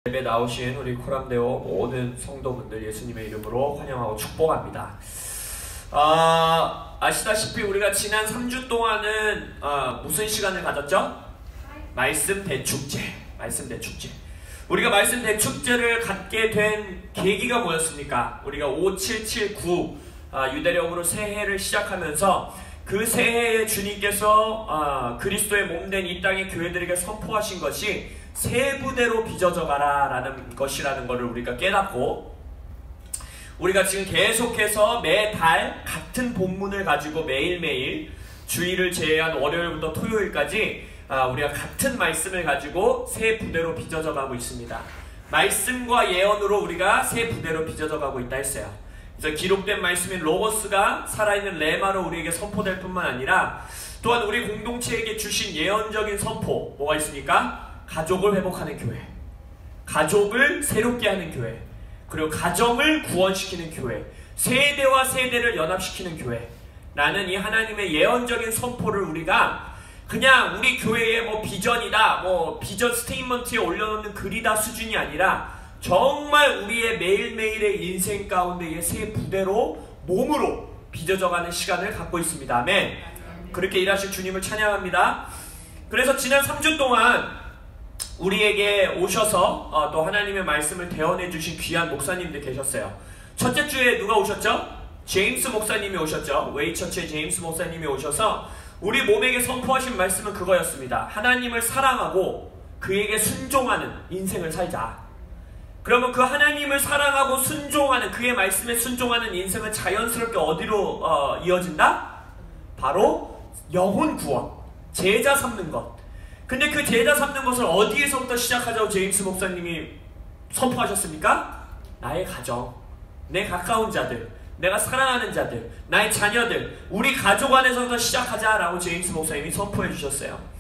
예배 나오신 우리 코람데오 모든 성도분들 예수님의 이름으로 환영하고 축복합니다. 아시다시피 우리가 지난 3주 동안은 무슨 시간을 가졌죠? 말씀 대축제. 우리가 말씀 대축제를 갖게 된 계기가 뭐였습니까? 우리가 5779 유대력으로 새해를 시작하면서 그 새해에 주님께서 그리스도의 몸된 이 땅의 교회들에게 선포하신 것이 세 부대로 빚어져 가라 라는 것이라는 것을 우리가 깨닫고, 우리가 지금 계속해서 매달 같은 본문을 가지고 매일매일 주일을 제외한 월요일부터 토요일까지 우리가 같은 말씀을 가지고 세 부대로 빚어져 가고 있습니다. 말씀과 예언으로 우리가 세 부대로 빚어져 가고 있다 했어요. 그래서 기록된 말씀인 로고스가 살아있는 레마로 우리에게 선포될 뿐만 아니라 또한 우리 공동체에게 주신 예언적인 선포, 뭐가 있습니까? 가족을 회복하는 교회, 가족을 새롭게 하는 교회, 그리고 가정을 구원시키는 교회, 세대와 세대를 연합시키는 교회 라는 이 하나님의 예언적인 선포를 우리가 그냥 우리 교회의 비전이다, 비전 스테이트먼트에 올려놓는 글이다 수준이 아니라 정말 우리의 매일매일의 인생 가운데의 세 부대로 몸으로 빚어져가는 시간을 갖고 있습니다. 아멘. 그렇게 일하실 주님을 찬양합니다. 그래서 지난 3주 동안 우리에게 오셔서 또 하나님의 말씀을 대언해 주신 귀한 목사님들 계셨어요. 첫째 주에 누가 오셨죠? 제임스 목사님이 오셨죠. 웨이처치의 제임스 목사님이 오셔서 우리 몸에게 선포하신 말씀은 그거였습니다. 하나님을 사랑하고 그에게 순종하는 인생을 살자. 그러면 그 하나님을 사랑하고 순종하는, 그의 말씀에 순종하는 인생은 자연스럽게 어디로 이어진다? 바로 영혼 구원, 제자 삼는 것. 근데 그 제자 삼는 것을 어디에서부터 시작하자고 제임스 목사님이 선포하셨습니까? 나의 가정, 내 가까운 자들, 내가 사랑하는 자들, 나의 자녀들, 우리 가족 안에서부터 시작하자라고 제임스 목사님이 선포해 주셨어요.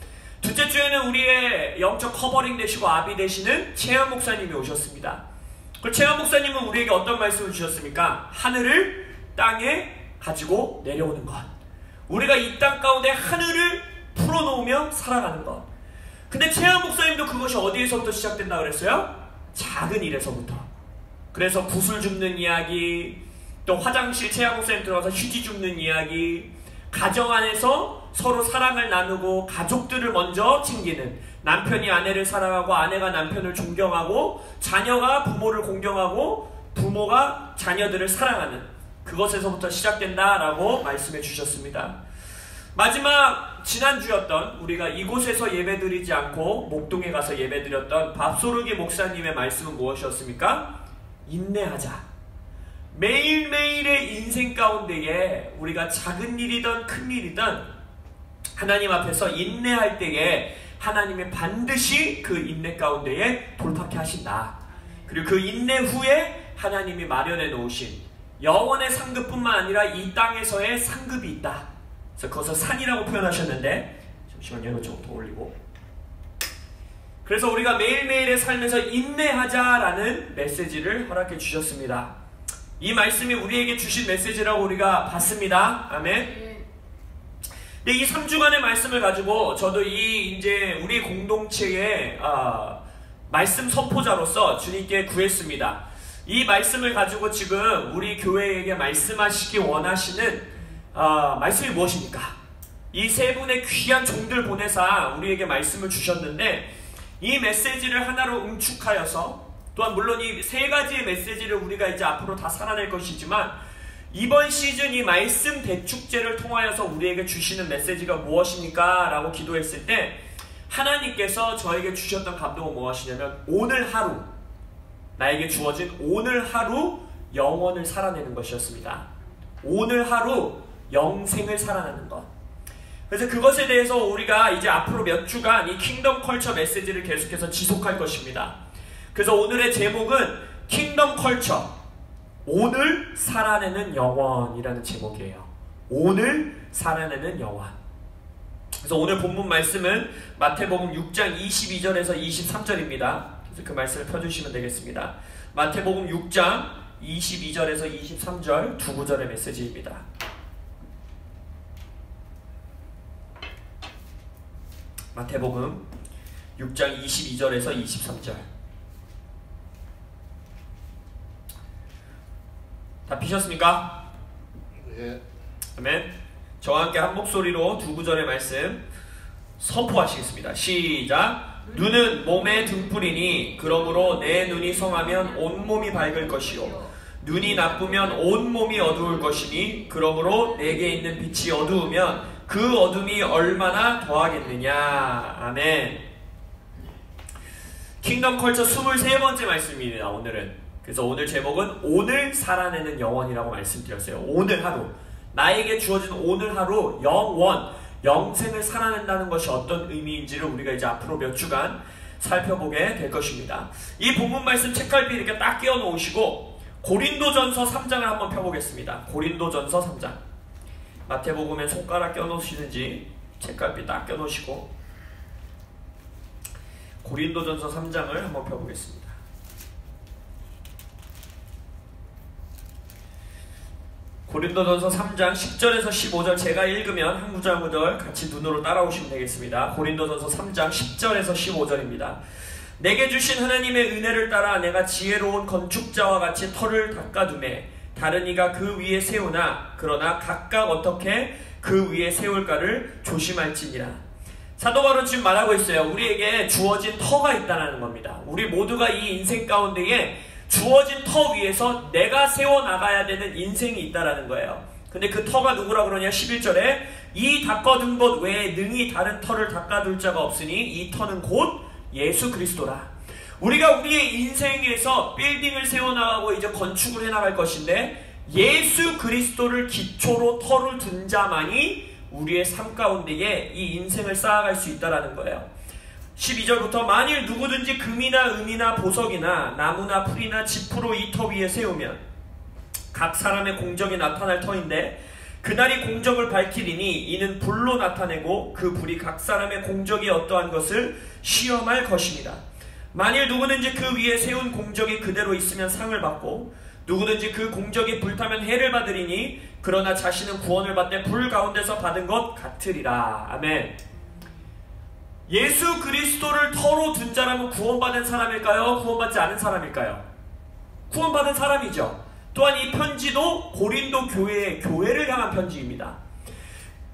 둘째 주에는 우리의 영적 커버링 되시고 아비 되시는 채연 목사님이 오셨습니다. 그 채연 목사님은 우리에게 어떤 말씀을 주셨습니까? 하늘을 땅에 가지고 내려오는 것. 우리가 이 땅 가운데 하늘을 풀어놓으며 살아가는 것. 근데 채연 목사님도 그것이 어디에서부터 시작된다 그랬어요? 작은 일에서부터. 그래서 구슬 줍는 이야기, 또 화장실 채연 목사님 들어가서 휴지 줍는 이야기, 가정 안에서 서로 사랑을 나누고 가족들을 먼저 챙기는, 남편이 아내를 사랑하고 아내가 남편을 존경하고 자녀가 부모를 공경하고 부모가 자녀들을 사랑하는 그것에서부터 시작된다라고 말씀해 주셨습니다. 마지막 지난주였던 우리가 이곳에서 예배드리지 않고 목동에 가서 예배드렸던 밥소르기 목사님의 말씀은 무엇이었습니까? 인내하자. 매일매일의 인생 가운데에 우리가 작은 일이든 큰 일이든 하나님 앞에서 인내할 때에 하나님이 반드시 그 인내 가운데에 돌파케 하신다. 그리고 그 인내 후에 하나님이 마련해 놓으신 영원의 상급뿐만 아니라 이 땅에서의 상급이 있다. 그래서 그것을 산이라고 표현하셨는데, 잠시만요, 이거 좀 더 올리고. 그래서 우리가 매일매일의 삶에서 인내하자라는 메시지를 허락해 주셨습니다. 이 말씀이 우리에게 주신 메시지라고 우리가 봤습니다. 아멘. 근데 이 3주간의 말씀을 가지고 저도 이제 우리 공동체의 말씀 선포자로서 주님께 구했습니다. 이 말씀을 가지고 지금 우리 교회에게 말씀하시기 원하시는 말씀이 무엇입니까? 이 세 분의 귀한 종들 보내사 우리에게 말씀을 주셨는데, 이 메시지를 하나로 응축하여서, 또한 물론 이 세 가지의 메시지를 우리가 이제 앞으로 다 살아낼 것이지만, 이번 시즌 이 말씀 대축제를 통하여서 우리에게 주시는 메시지가 무엇입니까? 라고 기도했을 때 하나님께서 저에게 주셨던 감동은 무엇이냐면, 오늘 하루, 나에게 주어진 오늘 하루 영혼을 살아내는 것이었습니다. 오늘 하루 영생을 살아내는 것. 그래서 그것에 대해서 우리가 이제 앞으로 몇 주간 이 킹덤 컬처 메시지를 계속해서 지속할 것입니다. 그래서 오늘의 제목은 킹덤 컬처, 오늘 살아내는 영혼이라는 제목이에요. 오늘 살아내는 영혼. 그래서 오늘 본문 말씀은 마태복음 6장 22절에서 23절입니다. 그래서 그 말씀을 펴주시면 되겠습니다. 마태복음 6장 22절에서 23절 두 구절의 메시지입니다. 마태복음 6장 22절에서 23절. 다 피셨습니까? 예. 아멘. 저와 함께 한 목소리로 두 구절의 말씀 선포하시겠습니다. 시작. 눈은 몸의 등불이니 그러므로 내 눈이 성하면 온몸이 밝을 것이요 눈이 나쁘면 온몸이 어두울 것이니 그러므로 내게 있는 빛이 어두우면 그 어둠이 얼마나 더하겠느냐. 아멘. 킹덤 컬처 23번째 말씀입니다. 오늘은. 그래서 오늘 제목은 오늘 살아내는 영원이라고 말씀드렸어요. 오늘 하루, 나에게 주어진 오늘 하루 영원, 영생을 살아낸다는 것이 어떤 의미인지를 우리가 이제 앞으로 몇 주간 살펴보게 될 것입니다. 이 본문 말씀 책갈피 이렇게 딱 끼워 놓으시고 고린도전서 3장을 한번 펴보겠습니다. 고린도전서 3장. 마태복음에 손가락 껴 놓으시는지 책갈피 딱 껴 놓으시고 고린도전서 3장을 한번 펴보겠습니다. 고린도전서 3장 10절에서 15절 제가 읽으면 한 구절 한 구절 같이 눈으로 따라오시면 되겠습니다. 고린도전서 3장 10절에서 15절입니다. 내게 주신 하나님의 은혜를 따라 내가 지혜로운 건축자와 같이 터를 닦아두매 다른 이가 그 위에 세우나 그러나 각각 어떻게 그 위에 세울까를 조심할지니라. 사도 바울은 지금 말하고 있어요. 우리에게 주어진 터가 있다는 겁니다. 우리 모두가 이 인생 가운데에 주어진 터 위에서 내가 세워나가야 되는 인생이 있다라는 거예요. 근데 그 터가 누구라 그러냐? 11절에 이 닦아둔 것 외에 능히 다른 터를 닦아둘 자가 없으니 이 터는 곧 예수 그리스도라. 우리가 우리의 인생에서 빌딩을 세워나가고 이제 건축을 해나갈 것인데 예수 그리스도를 기초로 터를 둔 자만이 우리의 삶 가운데에 이 인생을 쌓아갈 수 있다는 거예요. 12절부터 만일 누구든지 금이나 은이나 보석이나 나무나 풀이나 지푸로 이 터 위에 세우면 각 사람의 공적이 나타날 터인데 그날이 공적을 밝히리니 이는 불로 나타내고 그 불이 각 사람의 공적이 어떠한 것을 시험할 것입니다. 만일 누구든지 그 위에 세운 공적이 그대로 있으면 상을 받고 누구든지 그 공적이 불타면 해를 받으리니 그러나 자신은 구원을 받되 불 가운데서 받은 것 같으리라. 아멘. 예수 그리스도를 터로 둔 자라면 구원받은 사람일까요? 구원받지 않은 사람일까요? 구원받은 사람이죠. 또한 이 편지도 고린도 교회를 향한 편지입니다.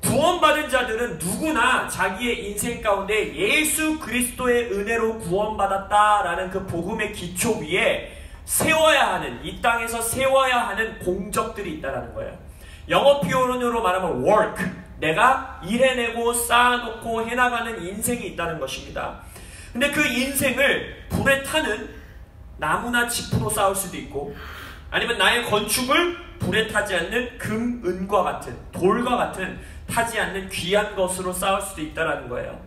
구원받은 자들은 누구나 자기의 인생 가운데 예수 그리스도의 은혜로 구원받았다라는 그 복음의 기초 위에 세워야 하는, 이 땅에서 세워야 하는 공적들이 있다는 거예요. 영어 표현으로 말하면 work, 내가 일해내고 쌓아놓고 해나가는 인생이 있다는 것입니다. 근데 그 인생을 불에 타는 나무나 지푸로 쌓을 수도 있고 아니면 나의 건축을 불에 타지 않는 금, 은과 같은 돌과 같은 타지 않는 귀한 것으로 쌓을 수도 있다는 거예요.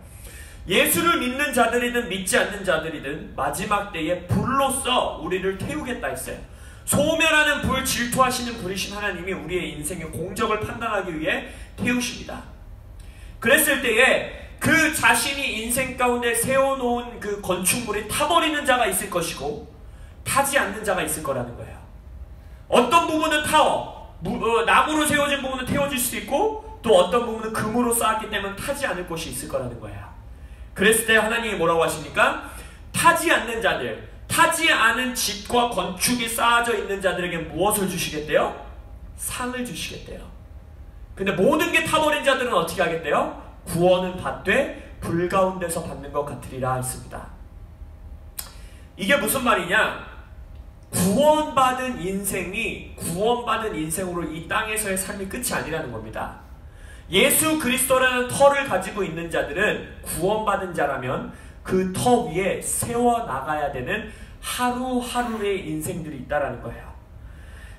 예수를 믿는 자들이든 믿지 않는 자들이든 마지막 때에 불로써 우리를 태우겠다 했어요. 소멸하는 불, 질투하시는 분이신 하나님이 우리의 인생의 공적을 판단하기 위해 태우십니다. 그랬을 때에 그 자신이 인생 가운데 세워놓은 그 건축물이 타버리는 자가 있을 것이고 타지 않는 자가 있을 거라는 거예요. 어떤 부분은 나무로 세워진 부분은 태워질 수도 있고 또 어떤 부분은 금으로 쌓았기 때문에 타지 않을 것이 있을 거라는 거예요. 그랬을 때 하나님이 뭐라고 하십니까? 타지 않는 자들, 타지 않은 집과 건축이 쌓아져 있는 자들에게 무엇을 주시겠대요? 상을 주시겠대요. 근데 모든 게 타버린 자들은 어떻게 하겠대요? 구원은 받되 불 가운데서 받는 것 같으리라 했습니다. 이게 무슨 말이냐? 구원받은 인생으로 이 땅에서의 삶이 끝이 아니라는 겁니다. 예수 그리스도라는 터를 가지고 있는 자들은 구원받은 자라면 그 터 위에 세워나가야 되는 하루하루의 인생들이 있다는 거예요.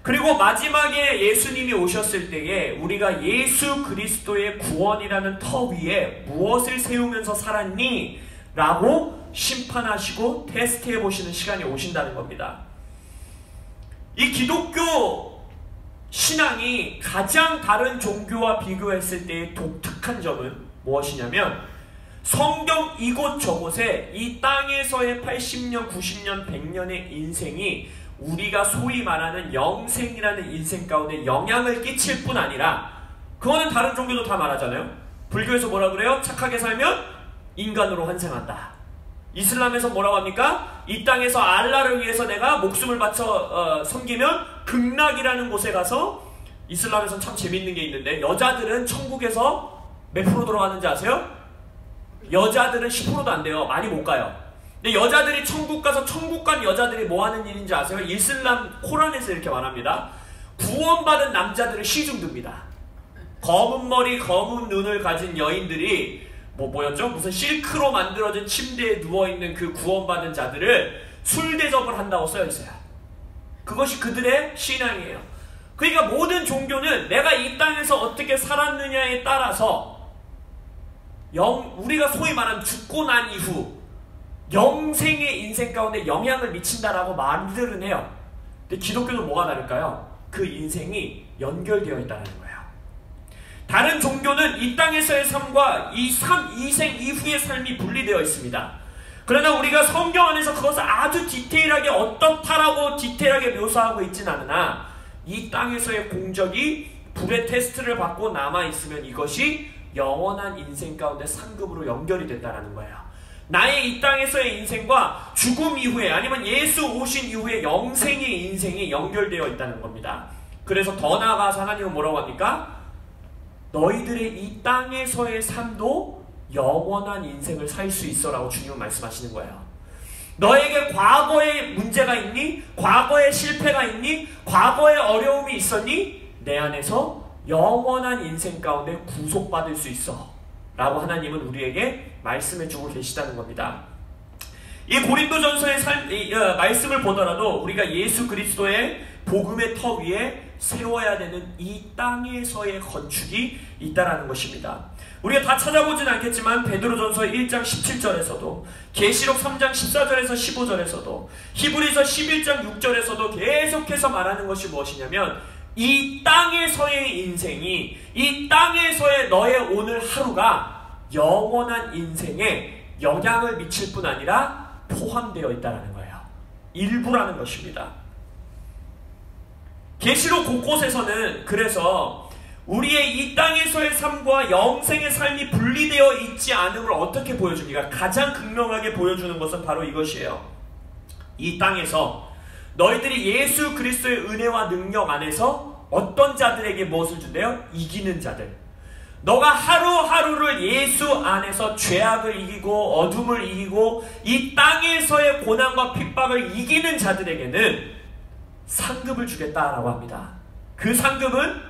그리고 마지막에 예수님이 오셨을 때에 우리가 예수 그리스도의 구원이라는 터 위에 무엇을 세우면서 살았니? 라고 심판하시고 테스트해 보시는 시간이 오신다는 겁니다. 이 기독교 신앙이 가장 다른 종교와 비교했을 때의 독특한 점은 무엇이냐면 성경 이곳저곳에 이 땅에서의 80년, 90년, 100년의 인생이 우리가 소위 말하는 영생이라는 인생 가운데 영향을 끼칠 뿐 아니라 그거는 다른 종교도 다 말하잖아요. 불교에서 뭐라 그래요? 착하게 살면 인간으로 환생한다. 이슬람에서 뭐라고 합니까? 이 땅에서 알라를 위해서 내가 목숨을 바쳐 섬기면 극락이라는 곳에 가서 이슬람에서는 참 재밌는 게 있는데 여자들은 천국에서 몇 프로 들어가는지 아세요? 여자들은 10%도 안 돼요. 많이 못 가요. 근데 여자들이 천국 가서 천국 간 여자들이 뭐 하는 일인지 아세요? 이슬람 코란에서 이렇게 말합니다. 구원받은 남자들을 시중듭니다. 검은 머리 검은 눈을 가진 여인들이 뭐였죠? 무슨 실크로 만들어진 침대에 누워있는 그 구원받은 자들을 술 대접을 한다고 써있어요. 그것이 그들의 신앙이에요. 그러니까 모든 종교는 내가 이 땅에서 어떻게 살았느냐에 따라서 우리가 소위 말하는 죽고 난 이후 영생의 인생 가운데 영향을 미친다라고 말들은 해요. 근데 기독교는 뭐가 다를까요? 그 인생이 연결되어 있다는 거예요. 다른 종교는 이 땅에서의 삶과 이생 이후의 삶이 분리되어 있습니다. 그러나 우리가 성경 안에서 그것을 아주 디테일하게 어떻다라고 디테일하게 묘사하고 있진 않으나 이 땅에서의 공적이 불의 테스트를 받고 남아있으면 이것이 영원한 인생 가운데 상급으로 연결이 된다는 거예요. 나의 이 땅에서의 인생과 죽음 이후에 아니면 예수 오신 이후에 영생의 인생이 연결되어 있다는 겁니다. 그래서 더 나아가서 하나님은 뭐라고 합니까? 너희들의 이 땅에서의 삶도 영원한 인생을 살 수 있어 라고 주님은 말씀하시는 거예요. 너에게 과거에 문제가 있니? 과거에 실패가 있니? 과거에 어려움이 있었니? 내 안에서 영원한 인생 가운데 구속받을 수 있어 라고 하나님은 우리에게 말씀해주고 계시다는 겁니다. 이 고린도전서의 말씀을 보더라도 우리가 예수 그리스도의 복음의 터 위에 세워야 되는 이 땅에서의 건축이 있다라는 것입니다. 우리가 다 찾아보진 않겠지만 베드로전서 1장 17절에서도 계시록 3장 14절에서 15절에서도 히브리서 11장 6절에서도 계속해서 말하는 것이 무엇이냐면 이 땅에서의 인생이 이 땅에서의 너의 오늘 하루가 영원한 인생에 영향을 미칠 뿐 아니라 포함되어 있다는 거예요. 일부라는 것입니다. 계시록 곳곳에서는 그래서 우리의 이 땅에서의 삶과 영생의 삶이 분리되어 있지 않음을 어떻게 보여줍니까? 가장 극명하게 보여주는 것은 바로 이것이에요. 이 땅에서 너희들이 예수 그리스도의 은혜와 능력 안에서 어떤 자들에게 무엇을 준대요? 이기는 자들. 너가 하루하루를 예수 안에서 죄악을 이기고 어둠을 이기고 이 땅에서의 고난과 핍박을 이기는 자들에게는 상급을 주겠다라고 합니다. 그 상급은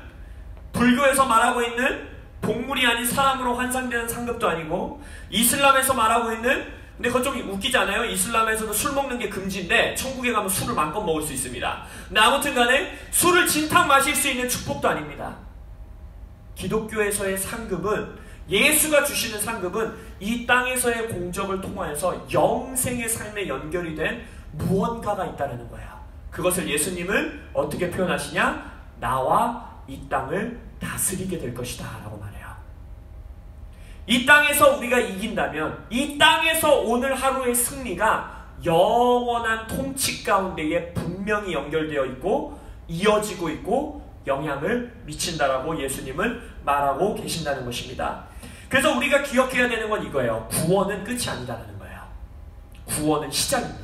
불교에서 말하고 있는 동물이 아닌 사람으로 환상되는 상급도 아니고 이슬람에서 말하고 있는 근데 그건 좀 웃기지 않아요? 이슬람에서도 술 먹는 게 금지인데 천국에 가면 술을 마음껏 먹을 수 있습니다. 근데 아무튼 간에 술을 진탕 마실 수 있는 축복도 아닙니다. 기독교에서의 상급은 예수가 주시는 상급은 이 땅에서의 공적을 통하여서 영생의 삶에 연결이 된 무언가가 있다는 거예요. 그것을 예수님은 어떻게 표현하시냐? 나와 이 땅을 다스리게 될 것이다 라고 말해요. 이 땅에서 우리가 이긴다면 이 땅에서 오늘 하루의 승리가 영원한 통치 가운데에 분명히 연결되어 있고 이어지고 있고 영향을 미친다라고 예수님은 말하고 계신다는 것입니다. 그래서 우리가 기억해야 되는 건 이거예요. 구원은 끝이 아니다라는 거예요. 구원은 시작입니다.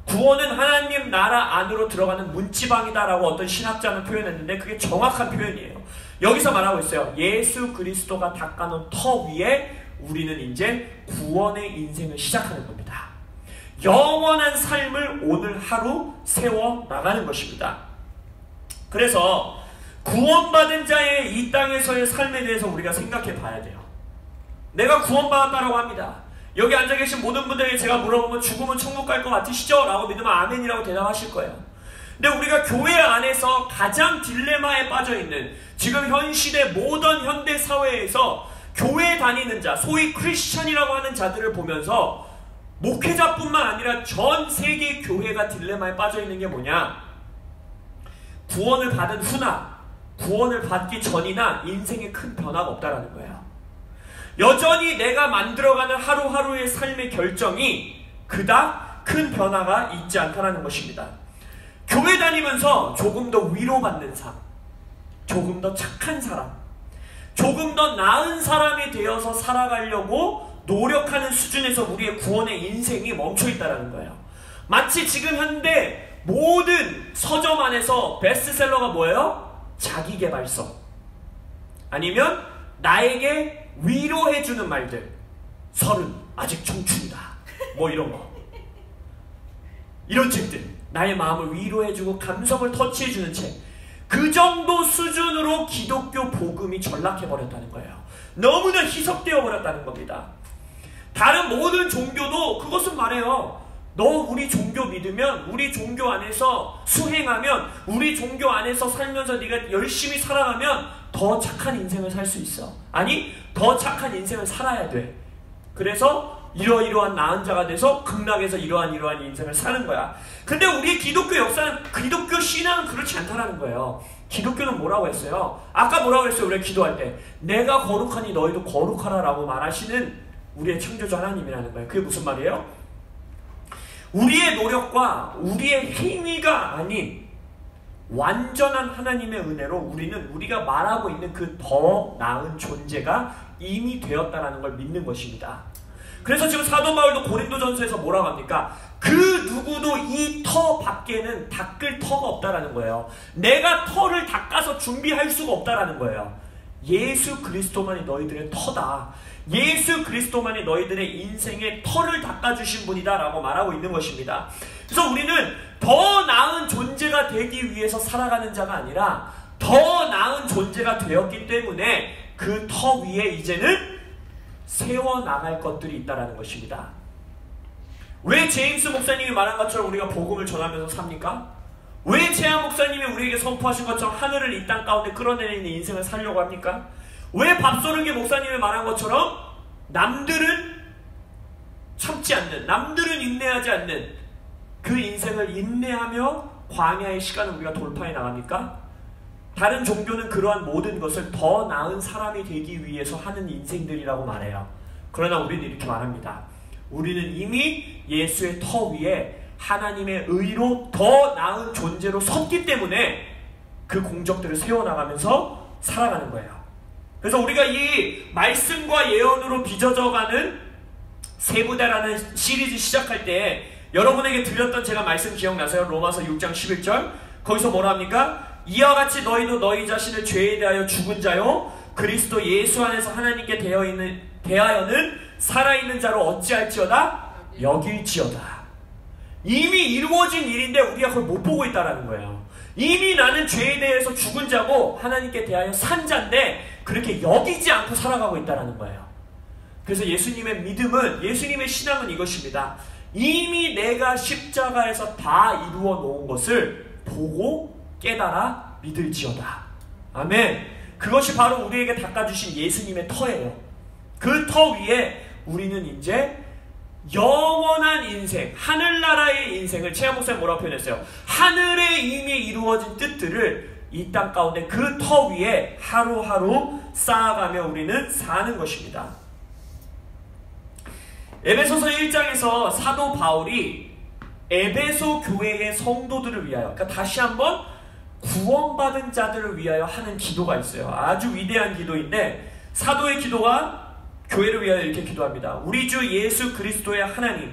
구원은 하나님 나라 안으로 들어가는 문지방이다라고 어떤 신학자는 표현했는데 그게 정확한 표현이에요. 여기서 말하고 있어요. 예수 그리스도가 닦아놓은 터 위에 우리는 이제 구원의 인생을 시작하는 겁니다. 영원한 삶을 오늘 하루 세워나가는 것입니다. 그래서 구원받은 자의 이 땅에서의 삶에 대해서 우리가 생각해 봐야 돼요. 내가 구원받았다라고 합니다. 여기 앉아계신 모든 분들에게 제가 물어보면 죽으면 천국 갈 것 같으시죠? 라고 믿으면 아멘이라고 대답하실 거예요. 근데 우리가 교회 안에서 가장 딜레마에 빠져있는 지금 현 시대 모던 현대 사회에서 교회 다니는 자, 소위 크리스천이라고 하는 자들을 보면서 목회자뿐만 아니라 전 세계 교회가 딜레마에 빠져있는 게 뭐냐? 구원을 받은 후나 구원을 받기 전이나 인생에 큰 변화가 없다라는 거예요. 여전히 내가 만들어가는 하루하루의 삶의 결정이 그닥 큰 변화가 있지 않다는 것입니다. 교회 다니면서 조금 더 위로받는 삶, 조금 더 착한 사람, 조금 더 나은 사람이 되어서 살아가려고 노력하는 수준에서 우리의 구원의 인생이 멈춰있다는 거예요. 마치 지금 현대 모든 서점 안에서 베스트셀러가 뭐예요? 자기계발서. 아니면 나에게 위로해주는 말들. 30, 아직 청춘이다. 뭐 이런 거. 이런 책들. 나의 마음을 위로해주고 감성을 터치해주는 책. 그 정도 수준으로 기독교 복음이 전락해버렸다는 거예요. 너무나 희석되어 버렸다는 겁니다. 다른 모든 종교도 그것은 말해요. 너 우리 종교 믿으면, 우리 종교 안에서 수행하면, 우리 종교 안에서 살면서 네가 열심히 살아가면 더 착한 인생을 살 수 있어. 아니, 더 착한 인생을 살아야 돼. 그래서 이러이러한 나은 자가 돼서 극락에서 이러한 인생을 사는 거야. 근데 우리 기독교 역사는, 기독교 신앙은 그렇지 않다라는 거예요. 기독교는 뭐라고 했어요? 아까 뭐라고 했어요? 우리가 기도할 때 내가 거룩하니 너희도 거룩하라 라고 말하시는 우리의 창조주 하나님이라는 거예요. 그게 무슨 말이에요? 우리의 노력과 우리의 행위가 아닌 완전한 하나님의 은혜로 우리는 우리가 말하고 있는 그 더 나은 존재가 이미 되었다는 걸 믿는 것입니다. 그래서 지금 사도 바울도 고린도전서에서 뭐라고 합니까? 그 누구도 이 터 밖에는 닦을 터가 없다라는 거예요. 내가 터를 닦아서 준비할 수가 없다라는 거예요. 예수 그리스도만이 너희들의 터다. 예수 그리스도만이 너희들의 인생의 터를 닦아주신 분이다 라고 말하고 있는 것입니다. 그래서 우리는 더 나은 존재가 되기 위해서 살아가는 자가 아니라 더 나은 존재가 되었기 때문에 그 터 위에 이제는 세워나갈 것들이 있다는 것입니다. 왜 제임스 목사님이 말한 것처럼 우리가 복음을 전하면서 삽니까? 왜 재한 목사님이 우리에게 선포하신 것처럼 하늘을 이 땅 가운데 끌어내리는 인생을 살려고 합니까? 왜 밥소르기 목사님이 말한 것처럼 남들은 참지 않는, 남들은 인내하지 않는 그 인생을 인내하며 광야의 시간을 우리가 돌파해 나갑니까? 다른 종교는 그러한 모든 것을 더 나은 사람이 되기 위해서 하는 인생들이라고 말해요. 그러나 우리는 이렇게 말합니다. 우리는 이미 예수의 터 위에 하나님의 의로 더 나은 존재로 섰기 때문에 그 공적들을 세워나가면서 살아가는 거예요. 그래서 우리가 이 말씀과 예언으로 빚어져가는 세부대라는 시리즈 시작할 때 여러분에게 드렸던 제가 말씀 기억나세요? 로마서 6장 11절 거기서 뭐라 합니까? 이와 같이 너희도 너희 자신을 죄에 대하여 죽은 자요 그리스도 예수 안에서 하나님께 대하여는 살아있는 자로 어찌할지어다? 여길지어다. 이미 이루어진 일인데 우리가 그걸 못 보고 있다는 거예요. 이미 나는 죄에 대해서 죽은 자고 하나님께 대하여 산 자인데 그렇게 여기지 않고 살아가고 있다는 거예요. 그래서 예수님의 믿음은, 예수님의 신앙은 이것입니다. 이미 내가 십자가에서 다 이루어 놓은 것을 보고 깨달아 믿을지어다. 아멘. 그것이 바로 우리에게 닦아주신 예수님의 터예요. 그 터 위에 우리는 이제 영원한 인생, 하늘나라의 인생을, 최하 목사님 뭐라고 표현했어요? 하늘에 이미 이루어진 뜻들을 이 땅 가운데 그 터 위에 하루하루 쌓아가며 우리는 사는 것입니다. 에베소서 1장에서 사도 바울이 에베소 교회의 성도들을 위하여, 그러니까 다시 한번 구원받은 자들을 위하여 하는 기도가 있어요. 아주 위대한 기도인데 사도의 기도가 교회를 위하여 이렇게 기도합니다. 우리 주 예수 그리스도의 하나님,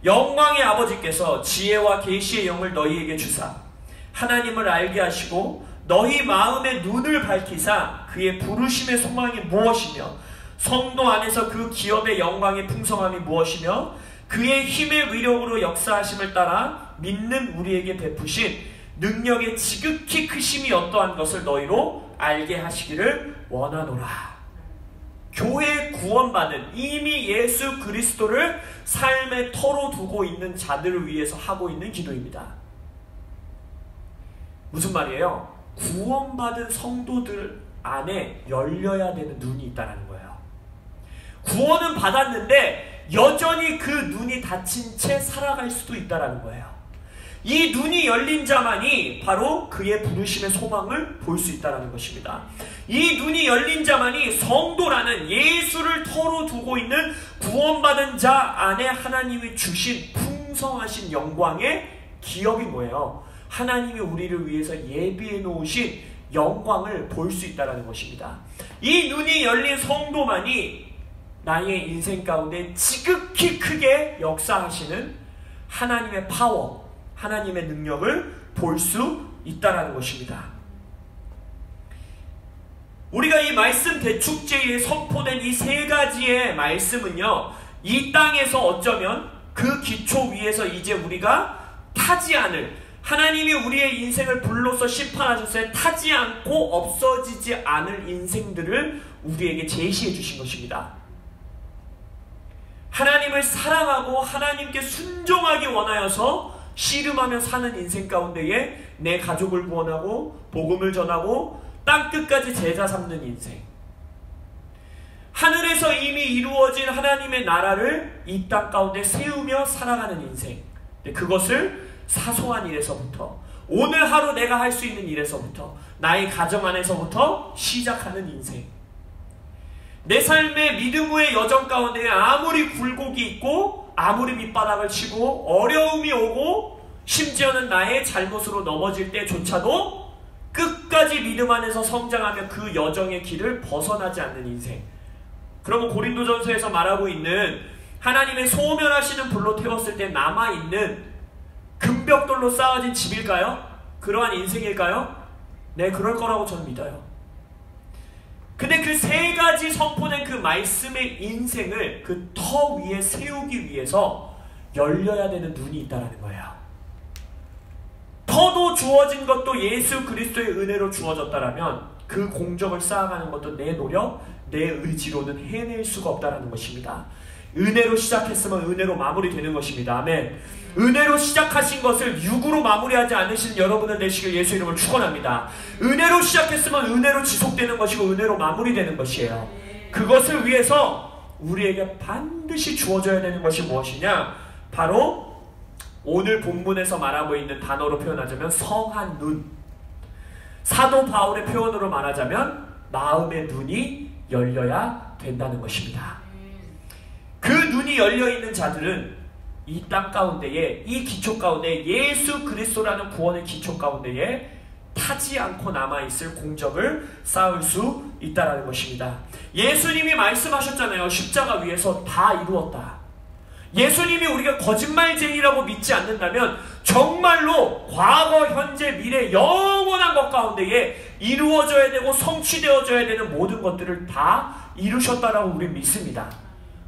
영광의 아버지께서 지혜와 계시의 영을 너희에게 주사 하나님을 알게 하시고 너희 마음의 눈을 밝히사 그의 부르심의 소망이 무엇이며 성도 안에서 그 기업의 영광의 풍성함이 무엇이며 그의 힘의 위력으로 역사하심을 따라 믿는 우리에게 베푸신 능력의 지극히 크심이 어떠한 것을 너희로 알게 하시기를 원하노라. 교회 구원받은, 이미 예수 그리스도를 삶의 터로 두고 있는 자들을 위해서 하고 있는 기도입니다. 무슨 말이에요? 구원받은 성도들 안에 열려야 되는 눈이 있다는 거예요. 구원은 받았는데 여전히 그 눈이 닫힌 채 살아갈 수도 있다는 거예요. 이 눈이 열린 자만이 바로 그의 부르심의 소망을 볼 수 있다는 것입니다. 이 눈이 열린 자만이 성도라는 예수를 터로 두고 있는 구원받은 자 안에 하나님이 주신 풍성하신 영광의 기업이 뭐예요? 하나님이 우리를 위해서 예비해 놓으신 영광을 볼 수 있다는 것입니다. 이 눈이 열린 성도만이 나의 인생 가운데 지극히 크게 역사하시는 하나님의 파워, 하나님의 능력을 볼 수 있다라는 것입니다. 우리가 이 말씀 대축제에 선포된 이 세 가지의 말씀은요, 이 땅에서 어쩌면 그 기초 위에서 이제 우리가 타지 않을, 하나님이 우리의 인생을 불로써 심판하셨을 때 타지 않고 없어지지 않을 인생들을 우리에게 제시해 주신 것입니다. 하나님을 사랑하고 하나님께 순종하기 원하여서 씨름하며 사는 인생 가운데에 내 가족을 구원하고 복음을 전하고 땅끝까지 제자 삼는 인생, 하늘에서 이미 이루어진 하나님의 나라를 이 땅 가운데 세우며 살아가는 인생, 그것을 사소한 일에서부터, 오늘 하루 내가 할 수 있는 일에서부터, 나의 가정 안에서부터 시작하는 인생, 내 삶의 믿음의 여정 가운데 아무리 굴곡이 있고 아무리 밑바닥을 치고 어려움이 오고 심지어는 나의 잘못으로 넘어질 때조차도 끝까지 믿음 안에서 성장하며 그 여정의 길을 벗어나지 않는 인생. 그러면 고린도전서에서 말하고 있는 하나님의 소멸하시는 불로 태웠을 때 남아있는 금벽돌로 쌓아진 집일까요? 그러한 인생일까요? 네, 그럴 거라고 저는 믿어요. 근데 그 세 가지 선포된 그 말씀의 인생을 그 터 위에 세우기 위해서 열려야 되는 눈이 있다는 거예요. 터도 주어진 것도 예수 그리스도의 은혜로 주어졌다라면 그 공적을 쌓아가는 것도 내 노력, 내 의지로는 해낼 수가 없다는 것입니다. 은혜로 시작했으면 은혜로 마무리되는 것입니다. 아멘. 은혜로 시작하신 것을 육으로 마무리하지 않으신 여러분을 되시길 예수 이름으로 축원합니다. 은혜로 시작했으면 은혜로 지속되는 것이고 은혜로 마무리되는 것이에요. 그것을 위해서 우리에게 반드시 주어져야 되는 것이 무엇이냐? 바로 오늘 본문에서 말하고 있는 단어로 표현하자면 성한 눈, 사도 바울의 표현으로 말하자면 마음의 눈이 열려야 된다는 것입니다. 그 눈이 열려있는 자들은 이 땅 가운데에, 이 기초 가운데, 예수 그리스도라는 구원의 기초 가운데에 타지 않고 남아있을 공적을 쌓을 수 있다는 것입니다. 예수님이 말씀하셨잖아요. 십자가 위에서 다 이루었다. 예수님이 우리가 거짓말쟁이라고 믿지 않는다면 정말로 과거, 현재, 미래 영원한 것 가운데에 이루어져야 되고 성취되어져야 되는 모든 것들을 다 이루셨다라고 우리는 믿습니다.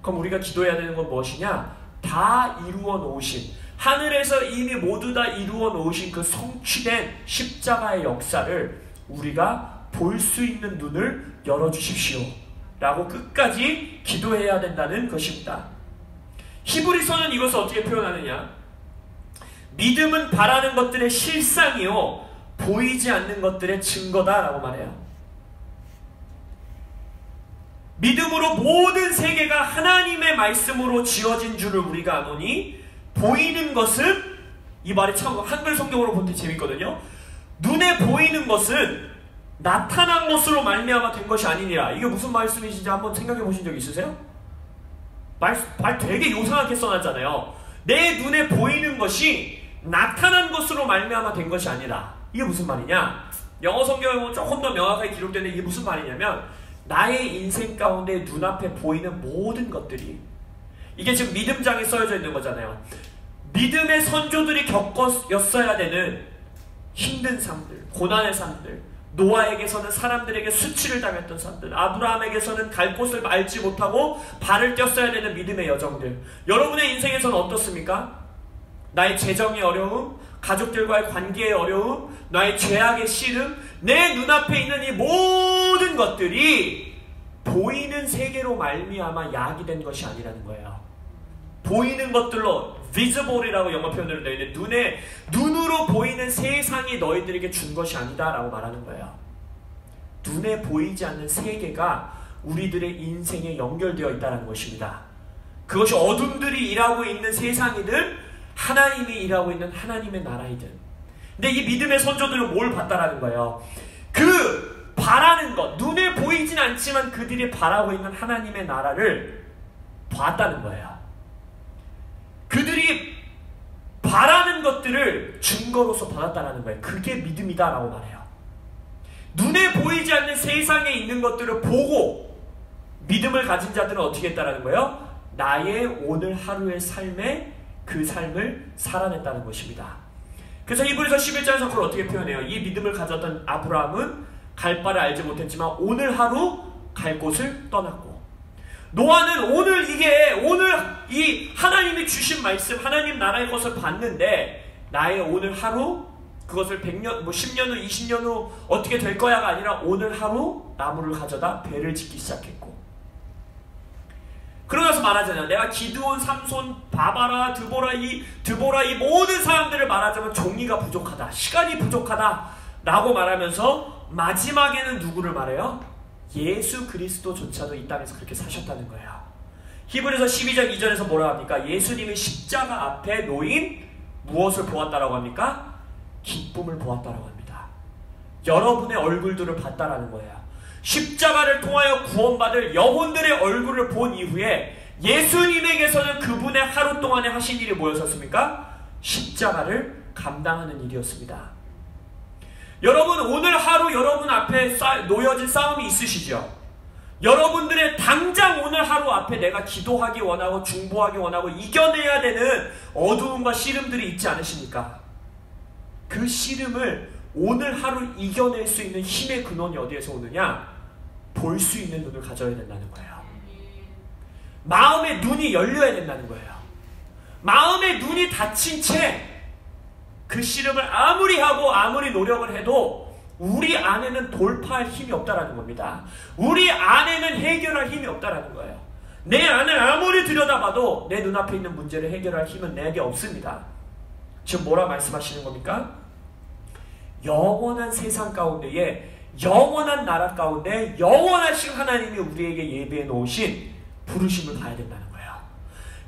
그럼 우리가 기도해야 되는 건 무엇이냐? 다 이루어 놓으신, 하늘에서 이미 모두 다 이루어 놓으신 그 성취된 십자가의 역사를 우리가 볼 수 있는 눈을 열어주십시오 라고 끝까지 기도해야 된다는 것입니다. 히브리서는 이것을 어떻게 표현하느냐? 믿음은 바라는 것들의 실상이요 보이지 않는 것들의 증거다 라고 말해요. 믿음으로 모든 세계가 하나님의 말씀으로 지어진 줄을 우리가 아노니 보이는 것은, 이 말이 참 한글 성경으로 볼 때 재밌거든요. 눈에 보이는 것은 나타난 것으로 말미암아 된 것이 아니니라. 이게 무슨 말씀이신지 한번 생각해 보신 적 있으세요? 말 되게 요상하게 써놨잖아요. 내 눈에 보이는 것이 나타난 것으로 말미암아 된 것이 아니라. 이게 무슨 말이냐? 영어 성경에 보면 조금 더 명확하게 기록되는 이게 무슨 말이냐면 나의 인생 가운데 눈앞에 보이는 모든 것들이, 이게 지금 믿음장에 써져 있는 거잖아요. 믿음의 선조들이 겪었어야 되는 힘든 삶들, 고난의 삶들, 노아에게서는 사람들에게 수치를 당했던 삶들, 아브라함에게서는 갈 곳을 알지 못하고 발을 떼었어야 되는 믿음의 여정들. 여러분의 인생에서는 어떻습니까? 나의 재정의 어려움, 가족들과의 관계의 어려움, 나의 죄악의 씨름, 내 눈앞에 있는 이 모든 것들이 보이는 세계로 말미암아 약이 된 것이 아니라는 거예요. 보이는 것들로, visible이라고 영어 표현으로 되어 있는데 눈으로 보이는 세상이 너희들에게 준 것이 아니다 라고 말하는 거예요. 눈에 보이지 않는 세계가 우리들의 인생에 연결되어 있다는 것입니다. 그것이 어둠들이 일하고 있는 세상이든 하나님이 일하고 있는 하나님의 나라이든. 근데 이 믿음의 선조들은 뭘 봤다라는 거예요? 그 바라는 것, 눈에 보이진 않지만 그들이 바라고 있는 하나님의 나라를 봤다는 거예요. 그들이 바라는 것들을 증거로서 받았다는 거예요. 그게 믿음이다 라고 말해요. 눈에 보이지 않는 세상에 있는 것들을 보고 믿음을 가진 자들은 어떻게 했다는 거예요? 나의 오늘 하루의 삶에 그 삶을 살아냈다는 것입니다. 그래서 히브리서 11장에서 그걸 어떻게 표현해요? 이 믿음을 가졌던 아브라함은 갈 바를 알지 못했지만 오늘 하루 갈 곳을 떠났고, 노아는 오늘 이 하나님이 주신 말씀, 하나님 나라의 것을 봤는데 나의 오늘 하루, 그것을 100년, 10년 후, 20년 후 어떻게 될 거야가 아니라 오늘 하루 나무를 가져다 배를 짓기 시작했고, 그러고 나서 말하잖아요. 내가 기드온, 삼손, 바바라, 드보라 이 모든 사람들을 말하자면 종이가 부족하다, 시간이 부족하다 라고 말하면서 마지막에는 누구를 말해요? 예수 그리스도조차도 이 땅에서 그렇게 사셨다는 거예요. 히브리서 12장 2절에서 뭐라 합니까? 예수님이 십자가 앞에 놓인 무엇을 보았다라고 합니까? 기쁨을 보았다라고 합니다. 여러분의 얼굴들을 봤다라는 거예요. 십자가를 통하여 구원받을 영혼들의 얼굴을 본 이후에 예수님에게서는 그분의 하루 동안에 하신 일이 뭐였었습니까? 십자가를 감당하는 일이었습니다. 여러분, 오늘 하루 여러분 앞에 놓여진 싸움이 있으시죠? 여러분들의 당장 오늘 하루 앞에 내가 기도하기 원하고 중보하기 원하고 이겨내야 되는 어두움과 씨름들이 있지 않으십니까? 그 씨름을 오늘 하루 이겨낼 수 있는 힘의 근원이 어디에서 오느냐? 볼 수 있는 눈을 가져야 된다는 거예요. 마음의 눈이 열려야 된다는 거예요. 마음의 눈이 닫힌 채 그 씨름을 아무리 하고 아무리 노력을 해도 우리 안에는 돌파할 힘이 없다라는 겁니다. 우리 안에는 해결할 힘이 없다라는 거예요. 내 안을 아무리 들여다봐도 내 눈앞에 있는 문제를 해결할 힘은 내게 없습니다. 지금 뭐라 말씀하시는 겁니까? 영원한 세상 가운데에, 영원한 나라 가운데 영원하신 하나님이 우리에게 예비해 놓으신 부르심을 봐야 된다는 거예요.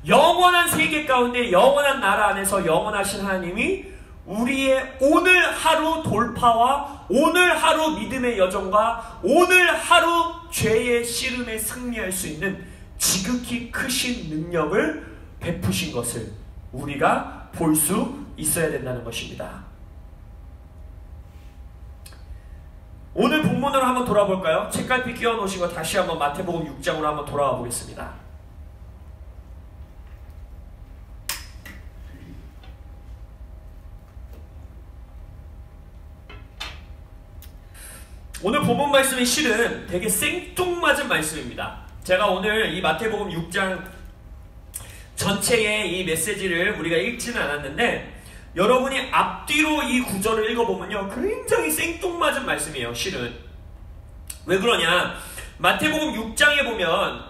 영원한 세계 가운데 영원한 나라 안에서 영원하신 하나님이 우리의 오늘 하루 돌파와 오늘 하루 믿음의 여정과 오늘 하루 죄의 씨름에 승리할 수 있는 지극히 크신 능력을 베푸신 것을 우리가 볼 수 있어야 된다는 것입니다. 오늘 본문으로 한번 돌아볼까요? 책갈피 끼워놓으신 거 다시 한번 마태복음 6장으로 한번 돌아와 보겠습니다. 오늘 본문 말씀이 실은 되게 생뚱맞은 말씀입니다. 제가 오늘 이 마태복음 6장 전체의 이 메시지를 우리가 읽지는 않았는데 여러분이 앞뒤로 이 구절을 읽어보면요, 굉장히 생뚱맞은 말씀이에요. 실은 왜 그러냐, 마태복음 6장에 보면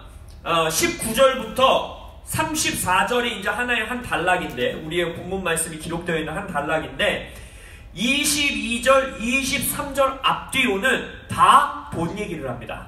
19절부터 34절이 이제 하나의 한 단락인데, 우리의 본문 말씀이 기록되어 있는 한 단락인데 22절, 23절 앞뒤로는 다 돈 얘기를 합니다.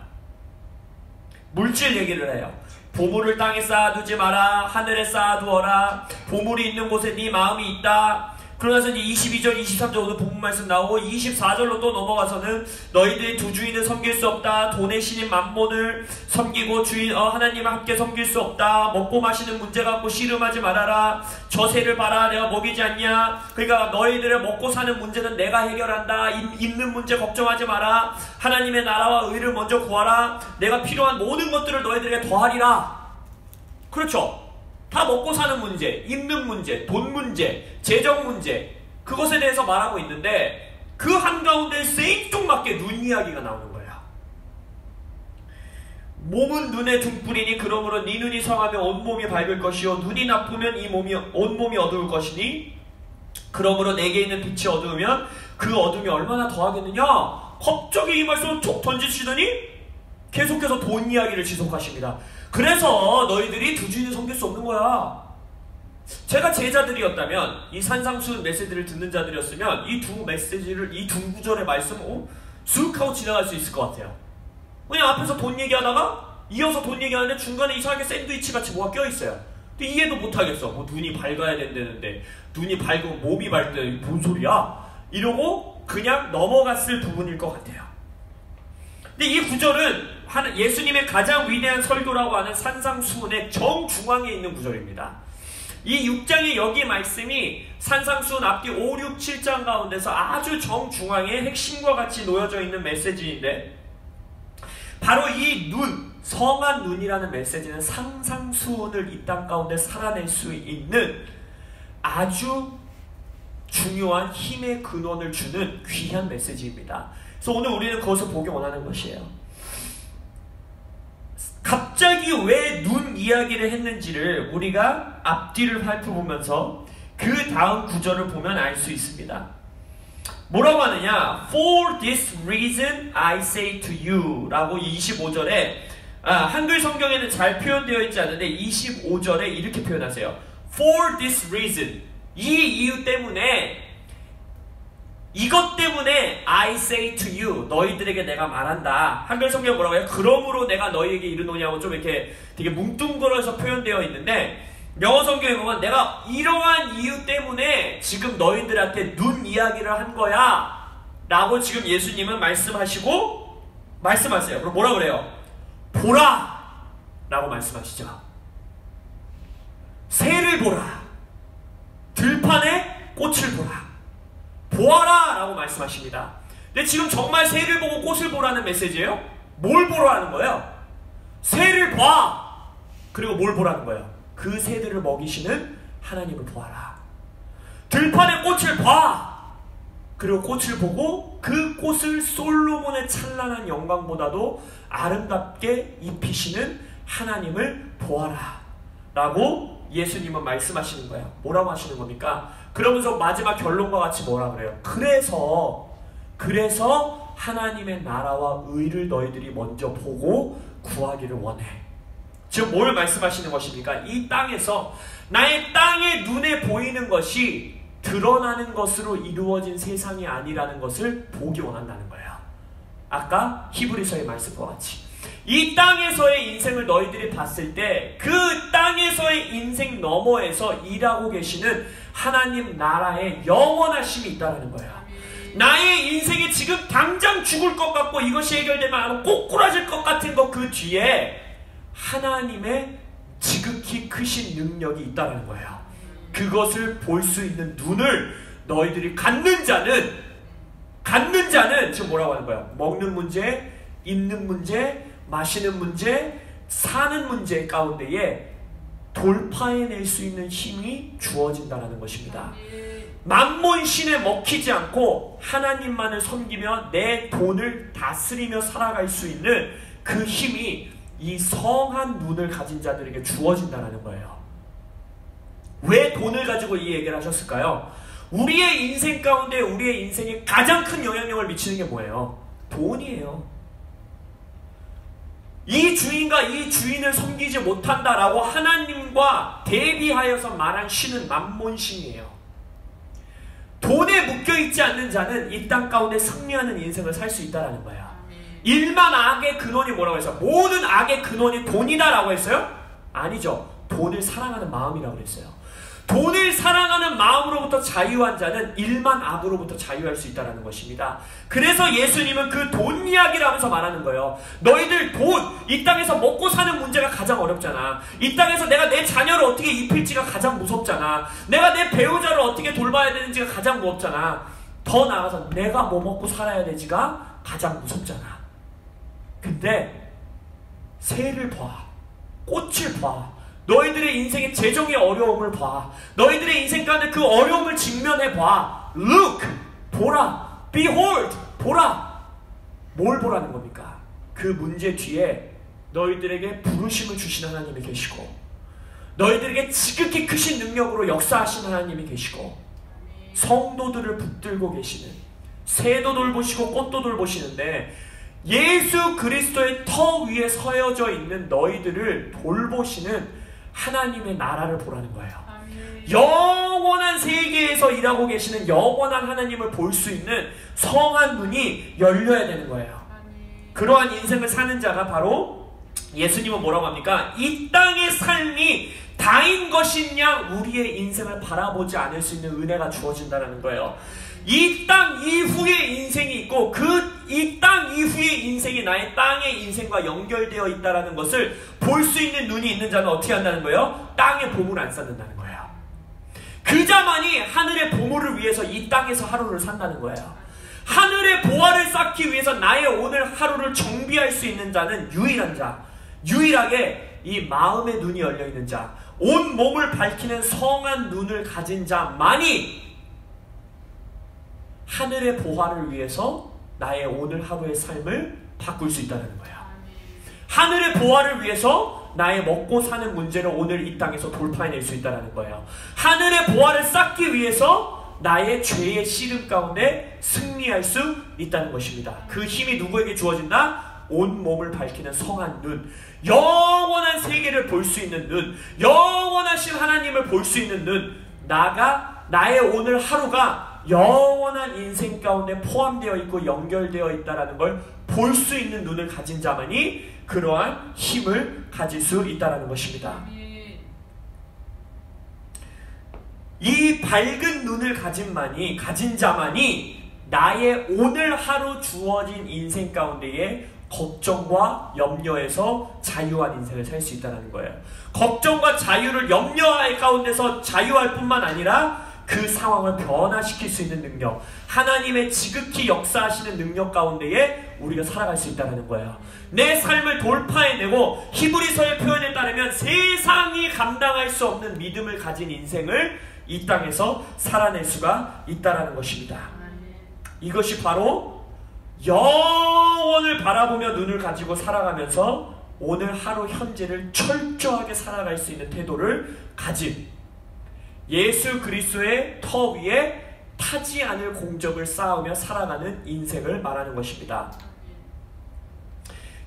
물질 얘기를 해요. 보물을 땅에 쌓아두지 마라, 하늘에 쌓아두어라, 보물이 있는 곳에 네 마음이 있다. 그러면서 이제 22절, 23절 오늘 본문 말씀 나오고 24절로 또 넘어가서는 너희들이 두 주인을 섬길 수 없다. 돈의 신인 맘몬을 섬기고 하나님을 함께 섬길 수 없다. 먹고 마시는 문제 갖고 씨름하지 말아라. 저새를 봐라. 내가 먹이지 않냐. 그러니까 너희들의 먹고 사는 문제는 내가 해결한다. 입는 문제 걱정하지 마라. 하나님의 나라와 의를 먼저 구하라. 내가 필요한 모든 것들을 너희들에게 더하리라. 그렇죠. 다 먹고 사는 문제, 입는 문제, 돈 문제, 재정 문제, 그것에 대해서 말하고 있는데 그 한가운데 생뚱맞게 눈 이야기가 나오는 거예요. 몸은 눈의 등불이니 그러므로 네 눈이 성하면 온몸이 밝을 것이요 눈이 나쁘면 온몸이 어두울 것이니 그러므로 내게 있는 빛이 어두우면 그 어둠이 얼마나 더하겠느냐. 갑자기 이 말씀을 툭 던지시더니 계속해서 돈 이야기를 지속하십니다. 그래서 너희들이 두 주인을 섬길 수 없는 거야. 제가 제자들이었다면, 이 산상수훈 메시지를 듣는 자들이었으면 이 두 메시지를, 이 두 구절의 말씀 쑥 하고 지나갈 수 있을 것 같아요. 그냥 앞에서 돈 얘기하다가 이어서 돈 얘기하는데 중간에 이상하게 샌드위치 같이 뭐가 껴있어요. 근데 이해도 못하겠어. 뭐 눈이 밝아야 된다는데 눈이 밝으면 몸이 밝대. 뭔 소리야? 이러고 그냥 넘어갔을 부분일 것 같아요. 근데 이 구절은 예수님의 가장 위대한 설교라고 하는 산상수훈의 정중앙에 있는 구절입니다. 이 6장의 여기 말씀이 산상수훈 앞뒤 5, 6, 7장 가운데서 아주 정중앙에 핵심과 같이 놓여져 있는 메시지인데, 바로 이 눈, 성한 눈이라는 메시지는 상상수훈을 이 땅 가운데 살아낼 수 있는 아주 중요한 힘의 근원을 주는 귀한 메시지입니다. 그래서 오늘 우리는 그것을 보기 원하는 것이에요. 갑자기 왜 눈 이야기를 했는지를 우리가 앞뒤를 살펴보면서 그 다음 구절을 보면 알 수 있습니다. 뭐라고 하느냐? For this reason I say to you 라고 25절에 한글 성경에는 잘 표현되어 있지 않은데 25절에 이렇게 표현하세요. For this reason, 이 이유 때문에, 이것 때문에 I say to you, 너희들에게 내가 말한다. 한글 성경 뭐라고 해요? 그러므로 내가 너희에게 이르노냐고 좀 이렇게 되게 뭉뚱그려서 표현되어 있는데, 영어 성경에 보면 내가 이러한 이유 때문에 지금 너희들한테 눈 이야기를 한 거야 라고 지금 예수님은 말씀하세요. 그럼 뭐라 그래요? 보라 라고 말씀하시죠. 새를 보라, 들판에 꽃을 보라, 보아라 라고 말씀하십니다. 근데 지금 정말 새를 보고 꽃을 보라는 메시지예요? 뭘 보라는 거예요? 새를 봐! 그리고 뭘 보라는 거예요? 그 새들을 먹이시는 하나님을 보아라. 들판에 꽃을 봐! 그리고 꽃을 보고 그 꽃을 솔로몬의 찬란한 영광보다도 아름답게 입히시는 하나님을 보아라 라고 예수님은 말씀하시는 거예요. 뭐라고 하시는 겁니까? 그러면서 마지막 결론과 같이 뭐라 그래요? 그래서 하나님의 나라와 의를 너희들이 먼저 보고 구하기를 원해. 지금 뭘 말씀하시는 것입니까? 이 땅에서 나의 땅의 눈에 보이는 것이 드러나는 것으로 이루어진 세상이 아니라는 것을 보기 원한다는 거예요. 아까 히브리서의 말씀과 같이 이 땅에서의 인생을 너희들이 봤을 때 그 땅에서의 인생 너머에서 일하고 계시는 하나님 나라의 영원하심이 있다는 거예요. 나의 인생이 지금 당장 죽을 것 같고 이것이 해결되면 아마 꼬꾸라질 것 같은 것 그 뒤에 하나님의 지극히 크신 능력이 있다는 거예요. 그것을 볼 수 있는 눈을 너희들이 갖는 자는 지금 뭐라고 하는 거예요? 먹는 문제, 입는 문제, 마시는 문제, 사는 문제 가운데에 돌파해낼 수 있는 힘이 주어진다는 것입니다. 만몬신에 먹히지 않고 하나님만을 섬기며 내 돈을 다스리며 살아갈 수 있는 그 힘이 이 성한 눈을 가진 자들에게 주어진다는 거예요. 왜 돈을 가지고 이 얘기를 하셨을까요? 우리의 인생 가운데 우리의 인생에 가장 큰 영향력을 미치는 게 뭐예요? 돈이에요. 이 주인과 이 주인을 섬기지 못한다라고 하나님과 대비하여서 말한 신은 만몬신이에요. 돈에 묶여있지 않는 자는 이 땅 가운데 승리하는 인생을 살 수 있다는 거예요. 일만 악의 근원이 뭐라고 했어요? 모든 악의 근원이 돈이다라고 했어요? 아니죠. 돈을 사랑하는 마음이라고 그랬어요. 돈을 사랑하는 마음으로부터 자유한 자는 일만 악으로부터 자유할 수 있다는 것입니다. 그래서 예수님은 그 돈 이야기를 하면서 말하는 거예요. 너희들 돈, 이 땅에서 먹고 사는 문제가 가장 어렵잖아. 이 땅에서 내가 내 자녀를 어떻게 입힐지가 가장 무섭잖아. 내가 내 배우자를 어떻게 돌봐야 되는지가 가장 무섭잖아. 더 나아가서 내가 뭐 먹고 살아야 되지가 가장 무섭잖아. 근데 새를 봐, 꽃을 봐, 너희들의 인생의 재정의 어려움을 봐, 너희들의 인생 가운데 그 어려움을 직면해 봐. Look, 보라, behold, 보라. 뭘 보라는 겁니까? 그 문제 뒤에 너희들에게 부르심을 주신 하나님이 계시고 너희들에게 지극히 크신 능력으로 역사하신 하나님이 계시고 성도들을 붙들고 계시는, 새도 돌보시고 꽃도 돌보시는데 예수 그리스도의 터 위에 서여져 있는 너희들을 돌보시는 하나님의 나라를 보라는 거예요. 영원한 세계에서 일하고 계시는 영원한 하나님을 볼 수 있는 성한 눈이 열려야 되는 거예요. 그러한 인생을 사는 자가 바로 예수님은 뭐라고 합니까? 이 땅의 삶이 다인 것이냐 우리의 인생을 바라보지 않을 수 있는 은혜가 주어진다는 거예요. 이 땅 이후의 인생이 있고 그 이 땅 이후의 인생이 나의 땅의 인생과 연결되어 있다는 것을 볼 수 있는 눈이 있는 자는 어떻게 한다는 거예요? 땅의 보물을 안 쌓는다는 거예요. 그 자만이 하늘의 보물을 위해서 이 땅에서 하루를 산다는 거예요. 하늘의 보화를 쌓기 위해서 나의 오늘 하루를 정비할 수 있는 자는 유일한 자, 유일하게 이 마음의 눈이 열려있는 자, 온 몸을 밝히는 성한 눈을 가진 자만이 하늘의 보화를 위해서 나의 오늘 하루의 삶을 바꿀 수 있다는 거야. 하늘의 보화를 위해서 나의 먹고 사는 문제를 오늘 이 땅에서 돌파해낼 수 있다는 거예요. 하늘의 보화를 쌓기 위해서 나의 죄의 씨름 가운데 승리할 수 있다는 것입니다. 그 힘이 누구에게 주어진다? 온 몸을 밝히는 성한 눈, 영원한 세계를 볼 수 있는 눈, 영원하신 하나님을 볼 수 있는 눈, 나의 오늘 하루가 영원한 인생 가운데 포함되어 있고 연결되어 있다는 걸 볼 수 있는 눈을 가진 자만이 그러한 힘을 가질 수 있다는 것입니다. 이 밝은 눈을 가진 자만이 나의 오늘 하루 주어진 인생 가운데에 걱정과 염려에서 자유한 인생을 살 수 있다는 거예요. 걱정과 자유를 염려할 가운데서 자유할 뿐만 아니라 그 상황을 변화시킬 수 있는 능력, 하나님의 지극히 역사하시는 능력 가운데에 우리가 살아갈 수 있다는 거예요. 내 삶을 돌파해내고 히브리서의 표현에 따르면 세상이 감당할 수 없는 믿음을 가진 인생을 이 땅에서 살아낼 수가 있다는 것입니다. 이것이 바로 영원을 바라보며 눈을 가지고 살아가면서 오늘 하루 현재를 철저하게 살아갈 수 있는 태도를 가진 예수 그리스도의 터 위에 타지 않을 공적을 쌓으며 살아가는 인생을 말하는 것입니다.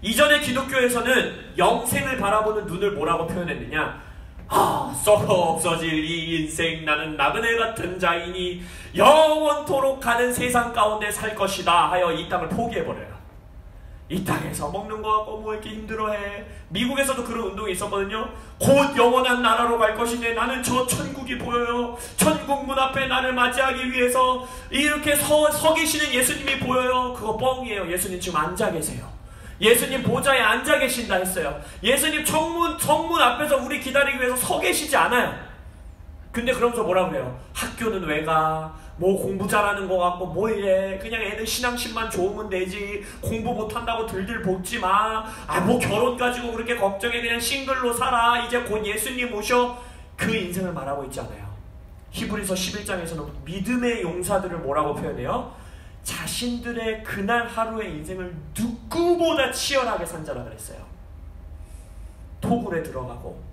이전의 기독교에서는 영생을 바라보는 눈을 뭐라고 표현했느냐? 썩어 없어질 이 인생, 나는 나그네 같은 자이니 영원토록 가는 세상 가운데 살 것이다 하여 이 땅을 포기해버려요. 이 땅에서 먹는 거 갖고 뭐 이렇게 힘들어해. 미국에서도 그런 운동이 있었거든요. 곧 영원한 나라로 갈 것인데 나는 저 천국이 보여요. 천국 문 앞에 나를 맞이하기 위해서 이렇게 서 계시는 예수님이 보여요. 그거 뻥이에요. 예수님 지금 앉아 계세요. 예수님 보좌에 앉아 계신다 했어요. 예수님 성문 앞에서 우리 기다리기 위해서 서 계시지 않아요. 근데 그러면서 뭐라 그래요? 학교는 왜 가? 뭐 공부 잘하는 거 같고 뭐 이래? 그냥 애들 신앙심만 좋으면 되지. 공부 못한다고 들들 볶지 마. 뭐 결혼 가지고 그렇게 걱정해. 그냥 싱글로 살아. 이제 곧 예수님 오셔. 그 인생을 말하고 있지 않아요. 히브리서 11장에서는 믿음의 용사들을 뭐라고 표현해요? 자신들의 그날 하루의 인생을 누구보다 치열하게 산 자라 그랬어요. 토굴에 들어가고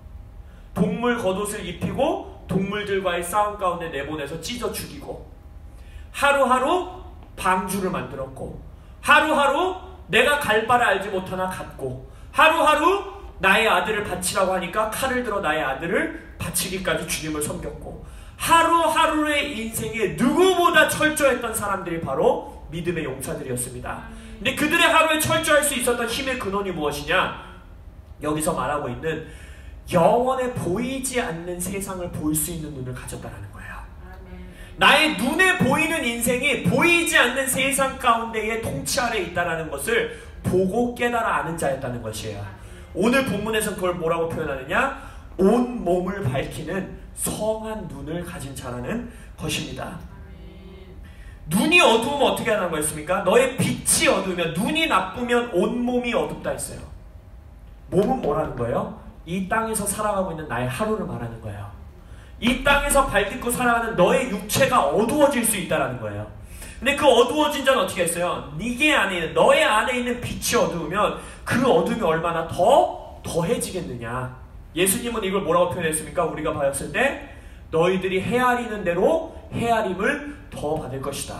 동물 겉옷을 입히고 동물들과의 싸움 가운데 내보내서 찢어 죽이고 하루하루 방주를 만들었고 하루하루 내가 갈 바를 알지 못하나 갔고 하루하루 나의 아들을 바치라고 하니까 칼을 들어 나의 아들을 바치기까지 주님을 섬겼고 하루하루의 인생에 누구보다 철저했던 사람들이 바로 믿음의 용사들이었습니다. 근데 그들의 하루에 철저할 수 있었던 힘의 근원이 무엇이냐? 여기서 말하고 있는 영원에 보이지 않는 세상을 볼 수 있는 눈을 가졌다는 거예요. 나의 눈에 보이는 인생이 보이지 않는 세상 가운데에 통치 아래 있다는 것을 보고 깨달아 아는 자였다는 것이에요. 오늘 본문에서 그걸 뭐라고 표현하느냐? 온 몸을 밝히는 성한 눈을 가진 자라는 것입니다. 눈이 어두우면 어떻게 하는 거였습니까? 너의 빛이 어두우면, 눈이 나쁘면 온몸이 어둡다 했어요. 몸은 뭐라는 거예요? 이 땅에서 살아가고 있는 나의 하루를 말하는 거예요. 이 땅에서 발딛고 살아가는 너의 육체가 어두워질 수 있다는 거예요. 근데 그 어두워진 자는 어떻게 했어요? 너의 안에 있는 빛이 어두우면 그 어둠이 얼마나 더해지겠느냐. 예수님은 이걸 뭐라고 표현했습니까? 우리가 봤을 때 너희들이 헤아리는 대로 헤아림을 더 받을 것이다.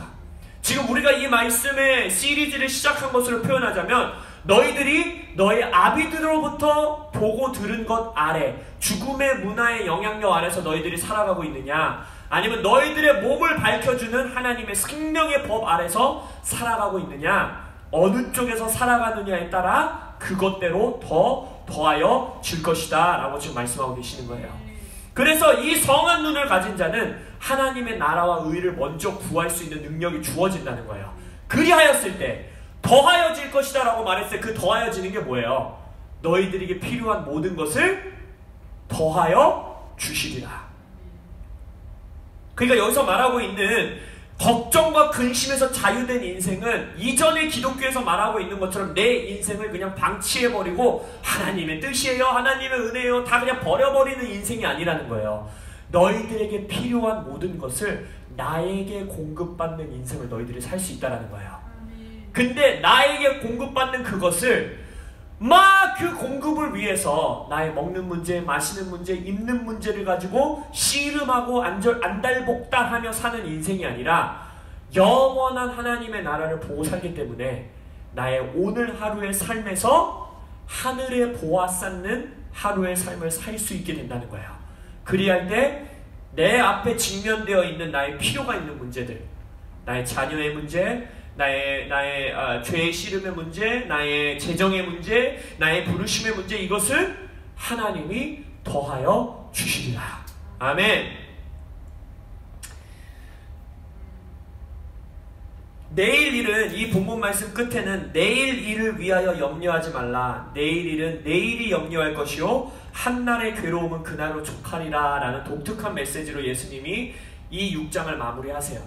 지금 우리가 이 말씀의 시리즈를 시작한 것으로 표현하자면 너희들이 너의 아비들로부터 보고 들은 것 아래 죽음의 문화의 영향력 아래서 너희들이 살아가고 있느냐, 아니면 너희들의 몸을 밝혀주는 하나님의 생명의 법 아래서 살아가고 있느냐, 어느 쪽에서 살아가느냐에 따라 그것대로 더하여 줄 것이다 라고 지금 말씀하고 계시는 거예요. 그래서 이 성한 눈을 가진 자는 하나님의 나라와 의를 먼저 구할 수 있는 능력이 주어진다는 거예요. 그리하였을 때 더하여질 것이다 라고 말했을 때 그 더하여지는 게 뭐예요? 너희들에게 필요한 모든 것을 더하여 주시리라. 그러니까 여기서 말하고 있는 걱정과 근심에서 자유된 인생은 이전의 기독교에서 말하고 있는 것처럼 내 인생을 그냥 방치해버리고 하나님의 뜻이에요, 하나님의 은혜예요, 다 그냥 버려버리는 인생이 아니라는 거예요. 너희들에게 필요한 모든 것을 나에게 공급받는 인생을 너희들이 살 수 있다는 거예요. 근데 나에게 공급받는 그것을 막 그 공급을 위해서 나의 먹는 문제, 마시는 문제, 입는 문제를 가지고 씨름하고 안달복달하며 사는 인생이 아니라 영원한 하나님의 나라를 보고 살기 때문에 나의 오늘 하루의 삶에서 하늘의 보화 쌓는 하루의 삶을 살 수 있게 된다는 거예요. 그리할 때 내 앞에 직면되어 있는 나의 필요가 있는 문제들, 나의 자녀의 문제, 나의 죄의 씨름의 문제, 나의 재정의 문제, 나의 부르심의 문제, 이것을 하나님이 더하여 주시리라. 아멘. 내일 일은, 이 본문 말씀 끝에는 내일 일을 위하여 염려하지 말라. 내일 일은 내일이 염려할 것이요 한날의 괴로움은 그날로 족하리라 라는 독특한 메시지로 예수님이 이 6장을 마무리하세요.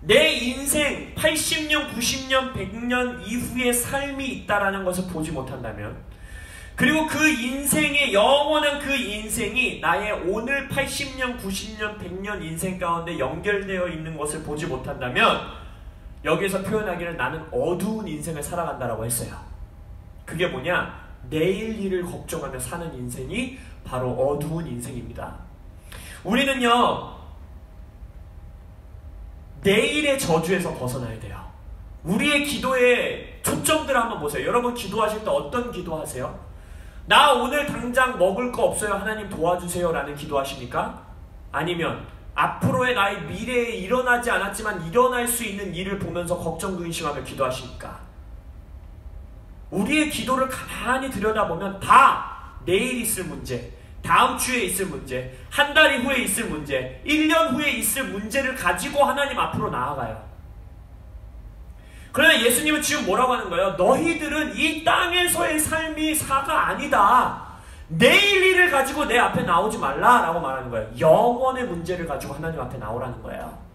내 인생 80년, 90년, 100년 이후의 삶이 있다라는 것을 보지 못한다면, 그리고 그 인생의 영원한 그 인생이 나의 오늘 80년, 90년, 100년 인생 가운데 연결되어 있는 것을 보지 못한다면, 여기서 표현하기를 나는 어두운 인생을 살아간다라고 했어요. 그게 뭐냐? 내일 일을 걱정하며 사는 인생이 바로 어두운 인생입니다. 우리는요, 내일의 저주에서 벗어나야 돼요. 우리의 기도의 초점들을 한번 보세요. 여러분 기도하실 때 어떤 기도하세요? 나 오늘 당장 먹을 거 없어요, 하나님 도와주세요 라는 기도하십니까? 아니면 앞으로의 나의 미래에 일어나지 않았지만 일어날 수 있는 일을 보면서 걱정 근심하며 기도하십니까? 우리의 기도를 가만히 들여다보면 다 내일 있을 문제, 다음 주에 있을 문제, 한 달 이후에 있을 문제, 1년 후에 있을 문제를 가지고 하나님 앞으로 나아가요. 그러나 예수님은 지금 뭐라고 하는 거예요? 너희들은 이 땅에서의 삶이 사가 아니다. 내일 일을 가지고 내 앞에 나오지 말라라고 말하는 거예요. 영원의 문제를 가지고 하나님 앞에 나오라는 거예요.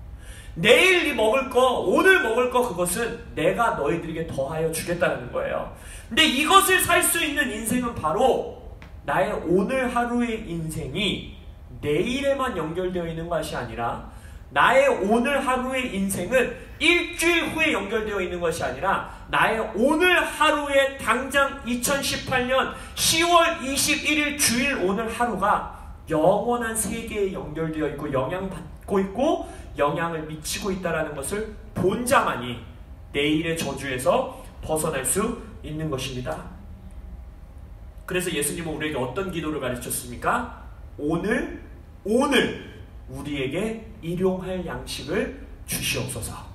내일 먹을 거, 오늘 먹을 거, 그것은 내가 너희들에게 더하여 주겠다는 거예요. 근데 이것을 살 수 있는 인생은 바로 나의 오늘 하루의 인생이 내일에만 연결되어 있는 것이 아니라, 나의 오늘 하루의 인생은 일주일 후에 연결되어 있는 것이 아니라, 나의 오늘 하루에 당장 2018년 10월 21일 주일 오늘 하루가 영원한 세계에 연결되어 있고 영향받고 있고 영향을 미치고 있다는 것을 본 자만이 내일의 저주에서 벗어날 수 있는 것입니다. 그래서 예수님은 우리에게 어떤 기도를 가르쳤습니까? 오늘 우리에게 일용할 양식을 주시옵소서.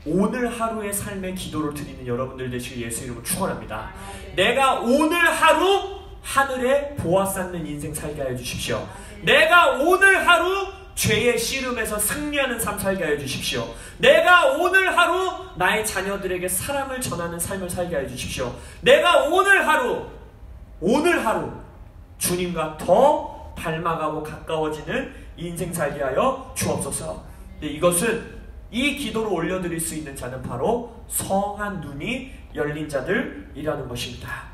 오늘 하루의 삶의 기도를 드리는 여러분들 되시길 예수 이름으로 축원합니다. 내가 오늘 하루 하늘에 보아 쌓는 인생 살게 하여 주십시오. 내가 오늘 하루 죄의 씨름에서 승리하는 삶 살게 하여 주십시오. 내가 오늘 하루 나의 자녀들에게 사랑을 전하는 삶을 살게 하여 주십시오. 내가 오늘 하루 주님과 더 닮아가고 가까워지는 인생 살게 하여 주옵소서. 이것은 이 기도를 올려드릴 수 있는 자는 바로 성한 눈이 열린 자들이라는 것입니다.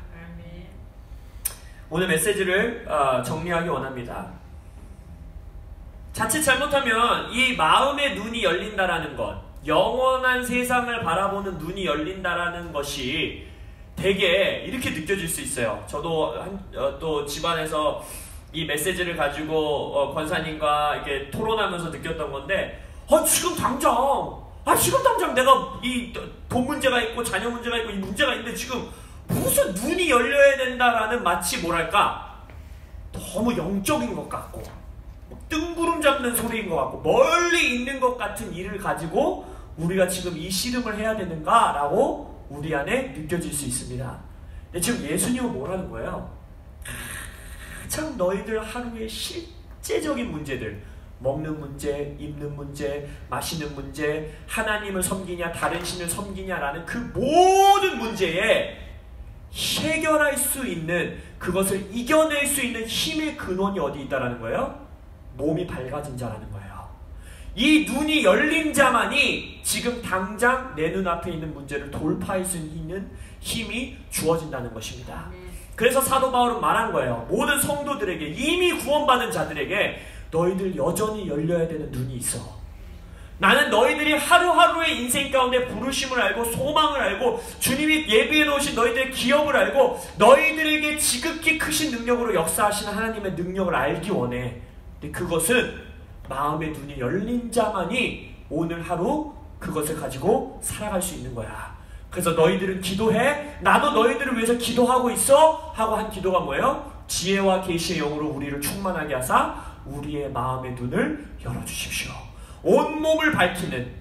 오늘 메시지를 정리하기 원합니다. 자칫 잘못하면 이 마음의 눈이 열린다라는 것, 영원한 세상을 바라보는 눈이 열린다라는 것이 되게 이렇게 느껴질 수 있어요. 저도 또 집안에서 이 메시지를 가지고 권사님과 이렇게 토론하면서 느꼈던 건데, 지금 당장 내가 이 돈 문제가 있고 자녀 문제가 있고 이 문제가 있는데 지금 무슨 눈이 열려야 된다라는, 마치 뭐랄까 너무 영적인 것 같고 뜬구름 잡는 소리인 것 같고 멀리 있는 것 같은 일을 가지고 우리가 지금 이 씨름을 해야 되는가라고 우리 안에 느껴질 수 있습니다. 근데 지금 예수님은 뭐라는 거예요? 가장 너희들 하루의 실제적인 문제들, 먹는 문제, 입는 문제, 마시는 문제, 하나님을 섬기냐 다른 신을 섬기냐라는 그 모든 문제에 해결할 수 있는, 그것을 이겨낼 수 있는 힘의 근원이 어디 있다라는 거예요? 몸이 밝아진 자라는 거예요. 이 눈이 열린 자만이 지금 당장 내 눈앞에 있는 문제를 돌파할 수 있는 힘이 주어진다는 것입니다. 그래서 사도 바울은 말한 거예요. 모든 성도들에게, 이미 구원받은 자들에게 너희들 여전히 열려야 되는 눈이 있어. 나는 너희들이 하루하루의 인생 가운데 부르심을 알고 소망을 알고 주님이 예비해 놓으신 너희들의 기업을 알고 너희들에게 지극히 크신 능력으로 역사하시는 하나님의 능력을 알기 원해. 근데 그것은 마음의 눈이 열린 자만이 오늘 하루 그것을 가지고 살아갈 수 있는 거야. 그래서 너희들은 기도해. 나도 너희들을 위해서 기도하고 있어. 하고 한 기도가 뭐예요? 지혜와 계시의 영으로 우리를 충만하게 하사 우리의 마음의 눈을 열어주십시오. 온몸을 밝히는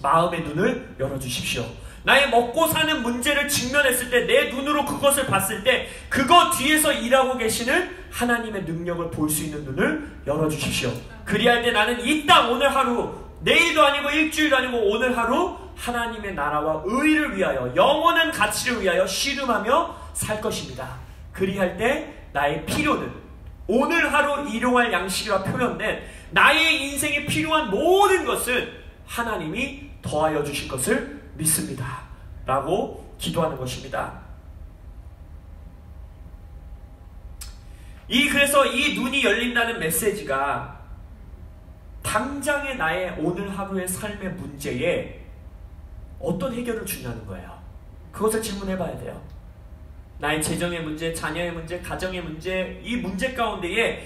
마음의 눈을 열어주십시오. 나의 먹고 사는 문제를 직면했을 때, 내 눈으로 그것을 봤을 때 그거 뒤에서 일하고 계시는 하나님의 능력을 볼 수 있는 눈을 열어주십시오. 그리할 때 나는 이 땅 오늘 하루, 내일도 아니고 일주일도 아니고 오늘 하루 하나님의 나라와 의를 위하여, 영원한 가치를 위하여 씨름하며 살 것입니다. 그리할 때 나의 필요는 오늘 하루 일용할 양식이라 표현된 나의 인생에 필요한 모든 것은 하나님이 더하여 주실 것을 믿습니다. 라고 기도하는 것입니다. 그래서 이 눈이 열린다는 메시지가 당장의 나의 오늘 하루의 삶의 문제에 어떤 해결을 주냐는 거예요. 그것을 질문해 봐야 돼요. 나의 재정의 문제, 자녀의 문제, 가정의 문제, 이 문제 가운데에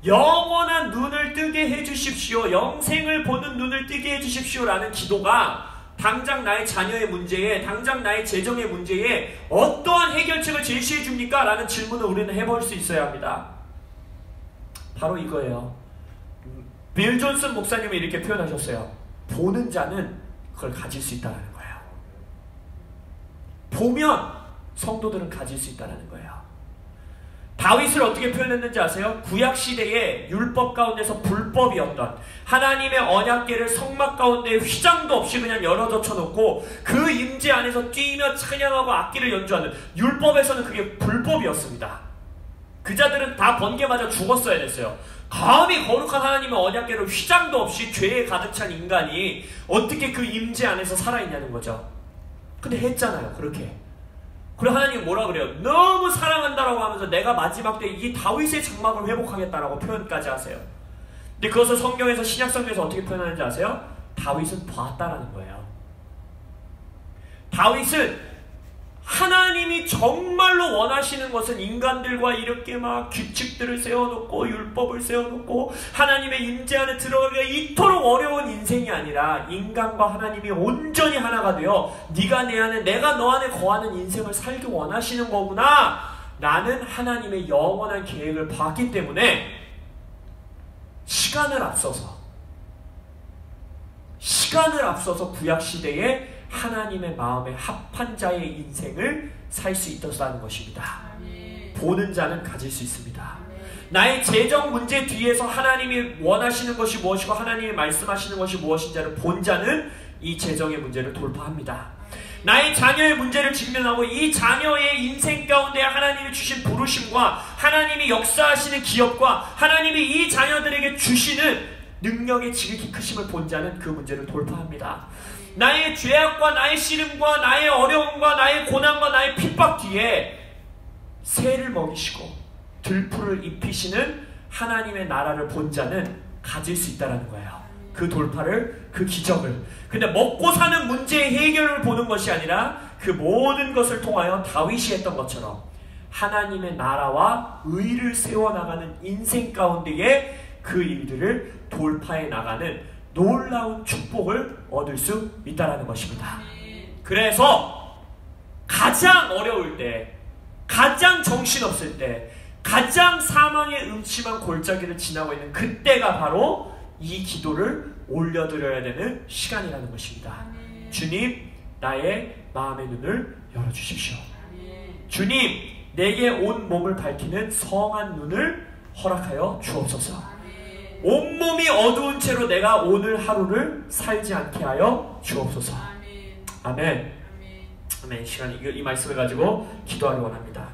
영원한 눈을 뜨게 해주십시오. 영생을 보는 눈을 뜨게 해주십시오. 라는 기도가 당장 나의 자녀의 문제에, 당장 나의 재정의 문제에 어떠한 해결책을 제시해 줍니까? 라는 질문을 우리는 해볼 수 있어야 합니다. 바로 이거예요. 빌 존슨 목사님이 이렇게 표현하셨어요. 보는 자는 그걸 가질 수 있다는 거예요. 보면 성도들은 가질 수 있다는 거예요. 다윗을 어떻게 표현했는지 아세요? 구약시대의 율법 가운데서 불법이었던 하나님의 언약궤를 성막 가운데 휘장도 없이 그냥 열어져 쳐놓고 그 임재 안에서 뛰며 찬양하고 악기를 연주하는, 율법에서는 그게 불법이었습니다. 그 자들은 다 번개 맞아 죽었어야 됐어요. 감히 거룩한 하나님의 언약궤를 휘장도 없이 죄에 가득 찬 인간이 어떻게 그 임재 안에서 살아있냐는 거죠. 근데 했잖아요. 그렇게. 그리고 하나님이 뭐라 그래요? 너무 사랑한다라고 하면서 내가 마지막 때 이 다윗의 장막을 회복하겠다라고 표현까지 하세요. 근데 그것을 성경에서, 신약성경에서 어떻게 표현하는지 아세요? 다윗은 봤다라는 거예요. 다윗은 하나님이 정말로 원하시는 것은 인간들과 이렇게 막 규칙들을 세워놓고 율법을 세워놓고 하나님의 임재 안에 들어가기가 이토록 어려운 인생이 아니라 인간과 하나님이 온전히 하나가 되어 네가 내 안에 내가 너 안에 거하는 인생을 살기 원하시는 거구나 라는 하나님의 영원한 계획을 봤기 때문에 시간을 앞서서 구약시대에 하나님의 마음에 합한 자의 인생을 살 수 있었다는 것입니다. 보는 자는 가질 수 있습니다. 나의 재정 문제 뒤에서 하나님이 원하시는 것이 무엇이고 하나님이 말씀하시는 것이 무엇인지를 본 자는 이 재정의 문제를 돌파합니다. 나의 자녀의 문제를 직면하고 이 자녀의 인생 가운데 하나님이 주신 부르심과 하나님이 역사하시는 기업과 하나님이 이 자녀들에게 주시는 능력의 지극히 크심을 본 자는 그 문제를 돌파합니다. 나의 죄악과 나의 씨름과 나의 어려움과 나의 고난과 나의 핍박 뒤에 새를 먹이시고 들풀을 입히시는 하나님의 나라를 본 자는 가질 수 있다는 거예요. 그 돌파를, 그 기적을. 근데 먹고 사는 문제의 해결을 보는 것이 아니라 그 모든 것을 통하여 다윗이 했던 것처럼 하나님의 나라와 의를 세워나가는 인생 가운데에 그 일들을 돌파해 나가는 놀라운 축복을 얻을 수 있다는 것입니다. 그래서 가장 어려울 때, 가장 정신없을 때, 가장 사망의 음침한 골짜기를 지나고 있는 그때가 바로 이 기도를 올려드려야 되는 시간이라는 것입니다. 주님, 나의 마음의 눈을 열어주십시오. 주님, 내게 온 몸을 밝히는 성한 눈을 허락하여 주옵소서. 온몸이 어두운 채로 내가 오늘 하루를 살지 않게 하여 주옵소서. 아멘. 아멘. 시간 이 말씀을 가지고 기도하기 원합니다.